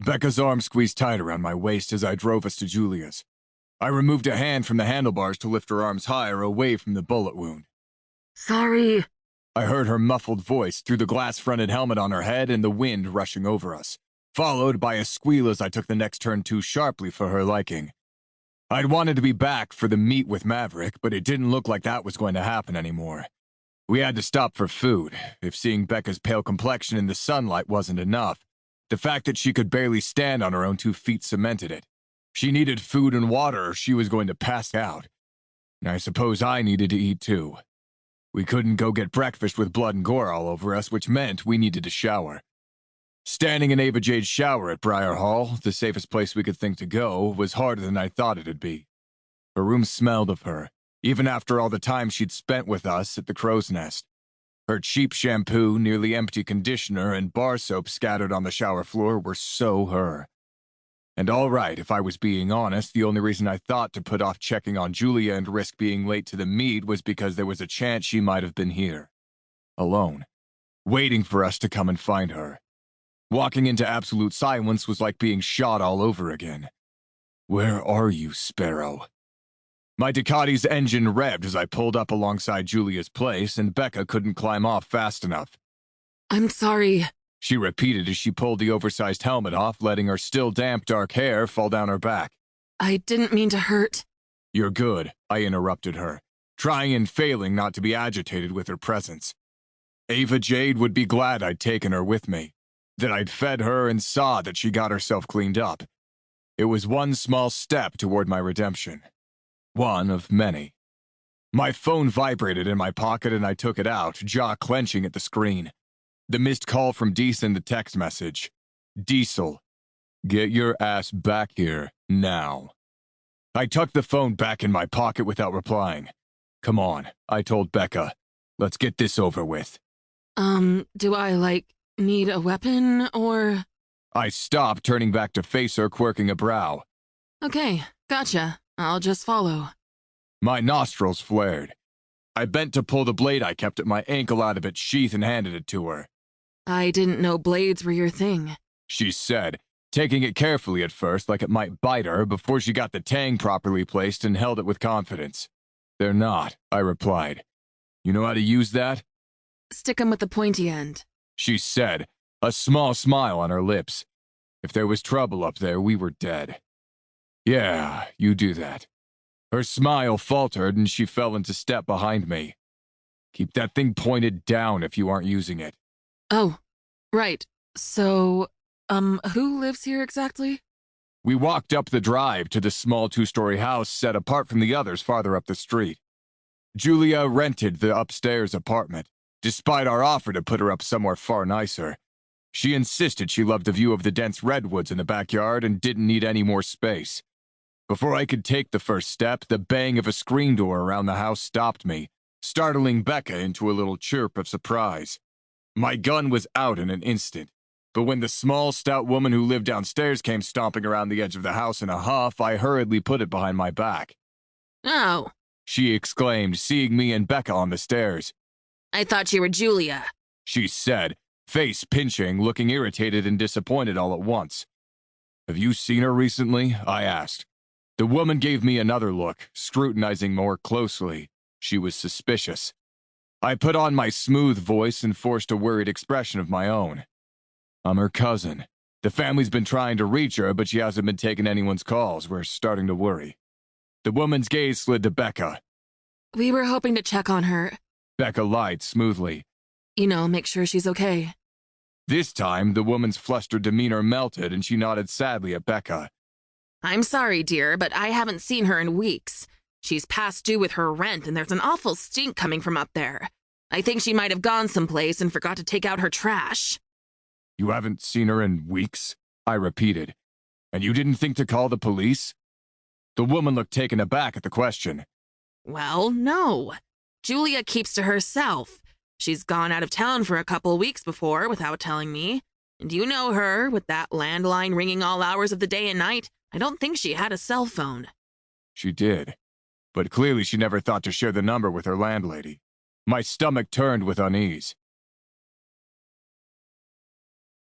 Becca's arm squeezed tight around my waist as I drove us to Julia's. I removed a hand from the handlebars to lift her arms higher away from the bullet wound. Sorry. I heard her muffled voice through the glass-fronted helmet on her head and the wind rushing over us, followed by a squeal as I took the next turn too sharply for her liking. I'd wanted to be back for the meet with Maverick, but it didn't look like that was going to happen anymore. We had to stop for food. If seeing Becca's pale complexion in the sunlight wasn't enough, the fact that she could barely stand on her own 2 feet cemented it. She needed food and water or she was going to pass out. And I suppose I needed to eat too. We couldn't go get breakfast with blood and gore all over us, which meant we needed to shower. Standing in Ava Jade's shower at Briar Hall, the safest place we could think to go, was harder than I thought it'd be. Her room smelled of her, even after all the time she'd spent with us at the Crow's Nest. Her cheap shampoo, nearly empty conditioner, and bar soap scattered on the shower floor were so her. And all right, if I was being honest, the only reason I thought to put off checking on Julia and risk being late to the meet was because there was a chance she might have been here. Alone. Waiting for us to come and find her. Walking into absolute silence was like being shot all over again. Where are you, Sparrow? My Ducati's engine revved as I pulled up alongside Julia's place, and Becca couldn't climb off fast enough. I'm sorry, she repeated as she pulled the oversized helmet off, letting her still damp dark hair fall down her back. I didn't mean to hurt. You're good, I interrupted her, trying and failing not to be agitated with her presence. Ava Jade would be glad I'd taken her with me, that I'd fed her and saw that she got herself cleaned up. It was one small step toward my redemption. One of many. My phone vibrated in my pocket and I took it out, jaw clenching at the screen. The missed call from Diesel and the text message. Diesel, get your ass back here, now. I tucked the phone back in my pocket without replying. Come on, I told Becca. Let's get this over with. Do I, need a weapon, or? I stopped, turning back to face her, quirking a brow. Okay, gotcha. I'll just follow. My nostrils flared. I bent to pull the blade I kept at my ankle out of its sheath and handed it to her. I didn't know blades were your thing, she said, taking it carefully at first like it might bite her before she got the tang properly placed and held it with confidence. They're not, I replied. You know how to use that? Stick 'em with the pointy end, she said, a small smile on her lips. If there was trouble up there, we were dead. Yeah, you do that. Her smile faltered and she fell into step behind me. Keep that thing pointed down if you aren't using it. Oh, right. So, who lives here exactly? We walked up the drive to the small 2-story house set apart from the others farther up the street. Julia rented the upstairs apartment, despite our offer to put her up somewhere far nicer. She insisted she loved the view of the dense redwoods in the backyard and didn't need any more space. Before I could take the first step, the bang of a screen door around the house stopped me, startling Becca into a little chirp of surprise. My gun was out in an instant, but when the small, stout woman who lived downstairs came stomping around the edge of the house in a huff, I hurriedly put it behind my back. Oh, she exclaimed, seeing me and Becca on the stairs. I thought you were Julia, she said, face pinching, looking irritated and disappointed all at once. Have you seen her recently? I asked. The woman gave me another look, scrutinizing more closely. She was suspicious. I put on my smooth voice and forced a worried expression of my own. I'm her cousin. The family's been trying to reach her, but she hasn't been taking anyone's calls. We're starting to worry. The woman's gaze slid to Becca. We were hoping to check on her. Becca lied smoothly. Make sure she's okay. This time, the woman's flustered demeanor melted and she nodded sadly at Becca. I'm sorry, dear, but I haven't seen her in weeks. She's past due with her rent and there's an awful stink coming from up there. I think she might have gone someplace and forgot to take out her trash. You haven't seen her in weeks? I repeated. And you didn't think to call the police? The woman looked taken aback at the question. Well, no. Julia keeps to herself. She's gone out of town for a couple weeks before without telling me. And you know her, with that landline ringing all hours of the day and night. I don't think she had a cell phone. She did. But clearly she never thought to share the number with her landlady. My stomach turned with unease.